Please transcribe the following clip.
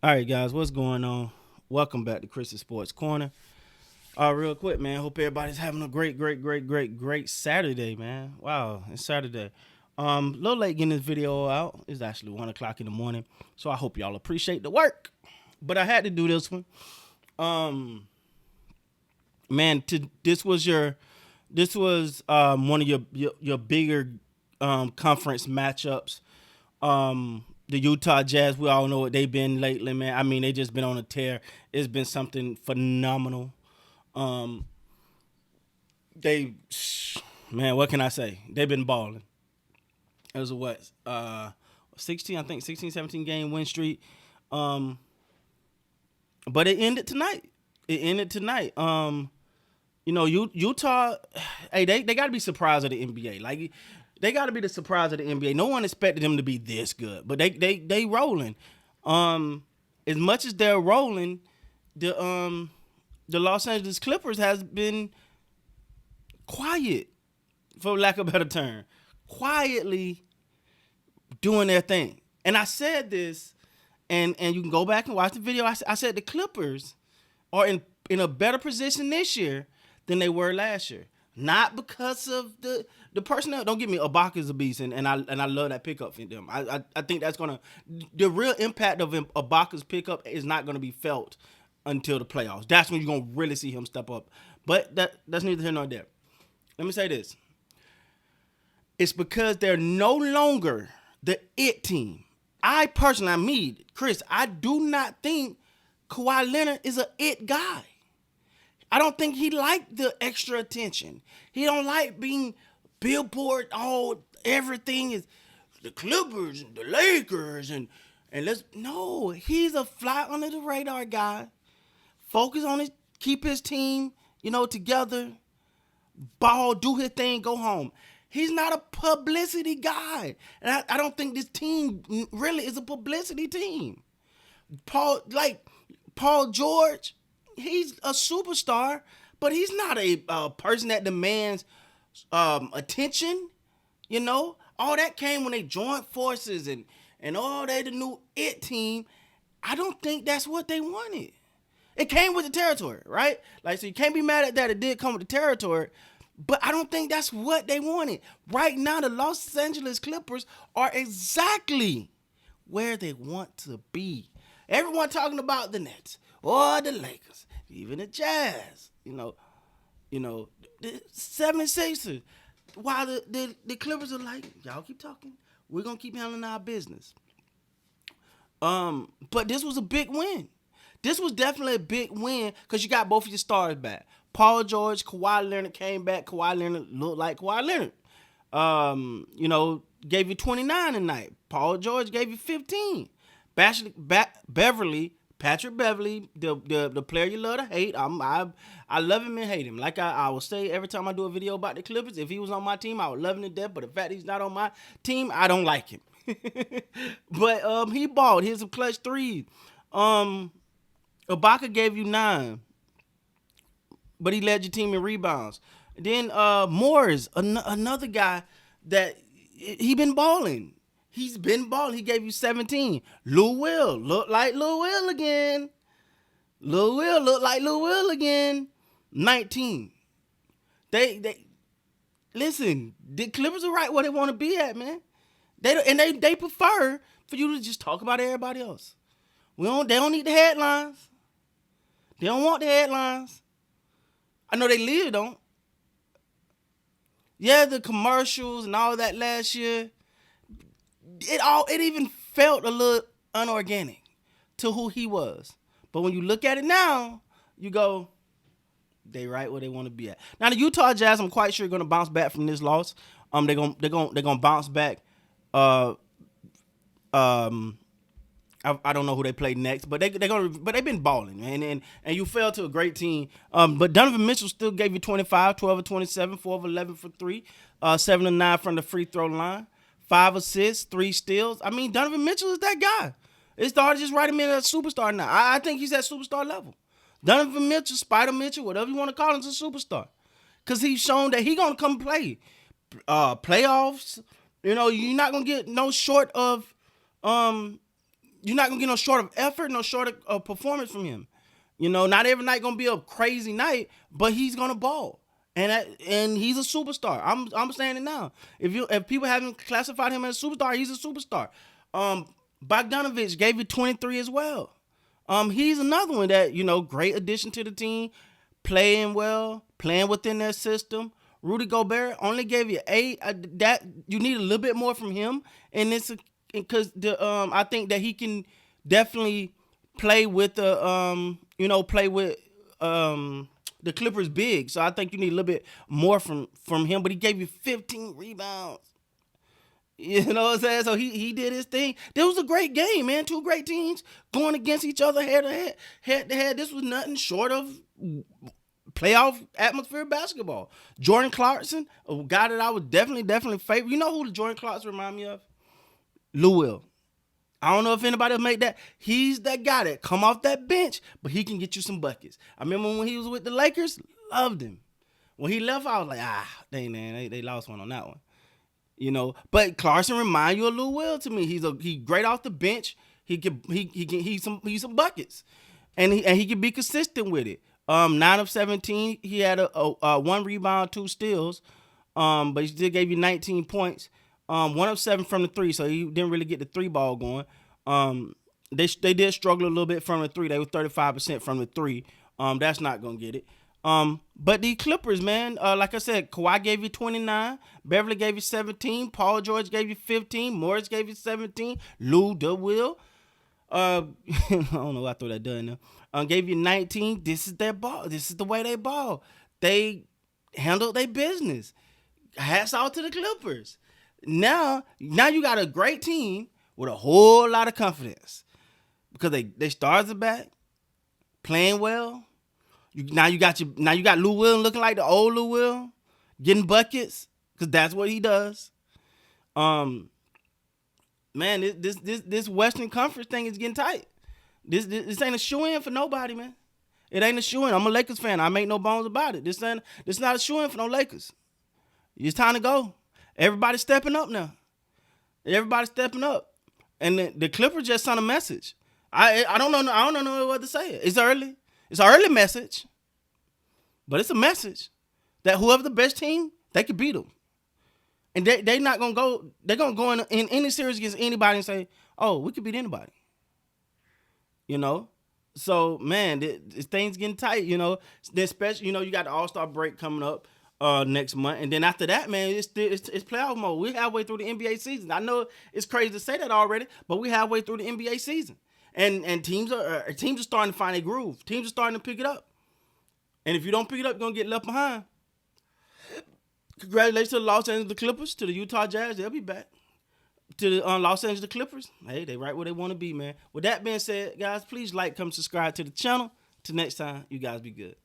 All right, guys, what's going on? Welcome back to Chris's Sports Corner. Real quick, man. Hope everybody's having a great Saturday, man. Wow, it's Saturday. A little late getting this video out. It's actually 1 o'clock in the morning, so I hope y'all appreciate the work. But I had to do this one. Man, this was one of your bigger conference matchups. The Utah Jazz, we all know what they've been lately, man. I mean, they just been on a tear. It's been something phenomenal. They, man, what can I say? They've been balling. It was a what? 16, 17 game win streak. But it ended tonight. Utah, hey, they got to be surprised of the NBA. Like, they got to be the surprise of the NBA. No one expected them to be this good, but they rolling. As much as they're rolling, the Los Angeles Clippers has been quiet, for lack of a better term, quietly doing their thing. And I said this, and you can go back and watch the video. I said the Clippers are in a better position this year than they were last year. Not because of the personnel. Don't get me, Ibaka's a beast, and I love that pickup for them. I think that's gonna, the real impact of Ibaka's pickup is not gonna be felt until the playoffs. That's when you're gonna really see him step up. But that's neither here nor there. Let me say this. It's because they're no longer the it team. I personally, Chris, I do not think Kawhi Leonard is a it guy. I don't think he liked the extra attention. He don't like being billboard. Everything is the Clippers and the Lakers and no. He's a fly under the radar guy. Focus on it. Keep his team, together. Ball, do his thing, go home. He's not a publicity guy, and I don't think this team really is a publicity team. Paul George. He's a superstar, but he's not a person that demands attention. All that came when they joined forces and they the new it team. I don't think that's what they wanted. It came with the territory, right? So you can't be mad at that. It did come with the territory, but I don't think that's what they wanted. Right now, the Los Angeles Clippers are exactly where they want to be. Everyone talking about the Nets or the Lakers, even the Jazz, the 76ers. While the Clippers are like, y'all keep talking. We're going to keep handling our business. But this was a big win. This was definitely a big win because you got both of your stars back. Paul George, Kawhi Leonard came back. Kawhi Leonard looked like Kawhi Leonard. Gave you 29 tonight. Paul George gave you 15. Patrick Beverly, the player you love to hate. I love him and hate him. Like I will say every time I do a video about the Clippers, if he was on my team, I would love him to death. But the fact he's not on my team, I don't like him. But he balled. Here's some clutch threes. Ibaka gave you 9, but he led your team in rebounds. Then Morris, another guy that he been balling. He's been balling. He gave you 17. Lou Will looked like Lou Will again. 19. They listen. The Clippers are right where they want to be at, man. They prefer for you to just talk about everybody else. They don't need the headlines. They don't want the headlines. I know they live don't. Yeah, the commercials and all that last year. It even felt a little unorganic to who he was. But when you look at it now, you go, they right where they want to be at. Now the Utah Jazz, I'm quite sure, are going to bounce back from this loss. They're gonna bounce back. I don't know who they play next, but they've been balling, man, and you fell to a great team. But Donovan Mitchell still gave you 25, 12 of 27, 4 of 11 for 3, 7 of 9 from the free throw line. 5 assists, 3 steals. I mean, Donovan Mitchell is that guy. It's hard to just write him in as a superstar now. I think he's at superstar level. Donovan Mitchell, Spider Mitchell, whatever you want to call him, is a superstar. Because he's shown that he's going to come play. Playoffs, you're not going to get no short of you're not gonna get no short of effort, no short of performance from him. You know, not every night gonna be a crazy night, but he's gonna ball. And he's a superstar. I'm saying it now. If people haven't classified him as a superstar, he's a superstar. Bogdanovich gave you 23 as well. He's another one that, great addition to the team, playing well, playing within their system. Rudy Gobert only gave you 8. That you need a little bit more from him, and it's because I think that he can definitely play with the Clippers big. So I think you need a little bit more from him. But he gave you 15 rebounds. You know what I'm saying? So he did his thing. This was a great game, man. 2 great teams going against each other head to head. This was nothing short of playoff atmosphere basketball. Jordan Clarkson, a guy that I would definitely favor. You know who the Jordan Clarkson remind me of? Lou Will. I don't know if anybody will make that. He's that guy that come off that bench, but he can get you some buckets. I remember when he was with the Lakers, loved him. When he left, I was like, dang man, they lost one on that one. But Clarkson remind you of Lou Will to me. He great off the bench. He's some buckets, and he can be consistent with it. 9 of 17. He had a 1 rebound, 2 steals, but he still gave you 19 points. 1 of 7 from the 3, so he didn't really get the 3 ball going. They did struggle a little bit from the 3. They were 35% from the 3. That's not gonna get it. But the Clippers, man, like I said, Kawhi gave you 29, Beverly gave you 17, Paul George gave you 15, Morris gave you 17, Lou DeWill, I don't know why I threw that done there. Gave you 19. This is their ball. This is the way they ball. They handled their business. Hats off to the Clippers. Now you got a great team with a whole lot of confidence because they stars are back, playing well. Now you got Lou Will looking like the old Lou Will, getting buckets because that's what he does. Man, this Western Conference thing is getting tight. This ain't a shoe-in for nobody, man. It ain't a shoe-in. I'm a Lakers fan. I make no bones about it. This not a shoe-in for no Lakers. It's time to go. Everybody's stepping up now. Everybody's stepping up. And the Clippers just sent a message. I don't know. I don't know what to say. It's early. It's an early message. But it's a message that whoever the best team, they can beat them. And they not gonna go. They're gonna go in any series against anybody and say, "Oh, we could beat anybody." So man, this thing's getting tight. Especially you got the All-Star break coming up next month, and then after that, man, it's playoff mode. We're halfway through the NBA season. I know it's crazy to say that already, but we're halfway through the NBA season, and teams are starting to find a groove. Teams are starting to pick it up, and if you don't pick it up, you're gonna get left behind. Congratulations to the Los Angeles Clippers, to the Utah Jazz. They'll be back. To the Los Angeles Clippers, hey, they right where they want to be, man. With that being said, guys, please like, comment, subscribe to the channel. Till next time, you guys be good.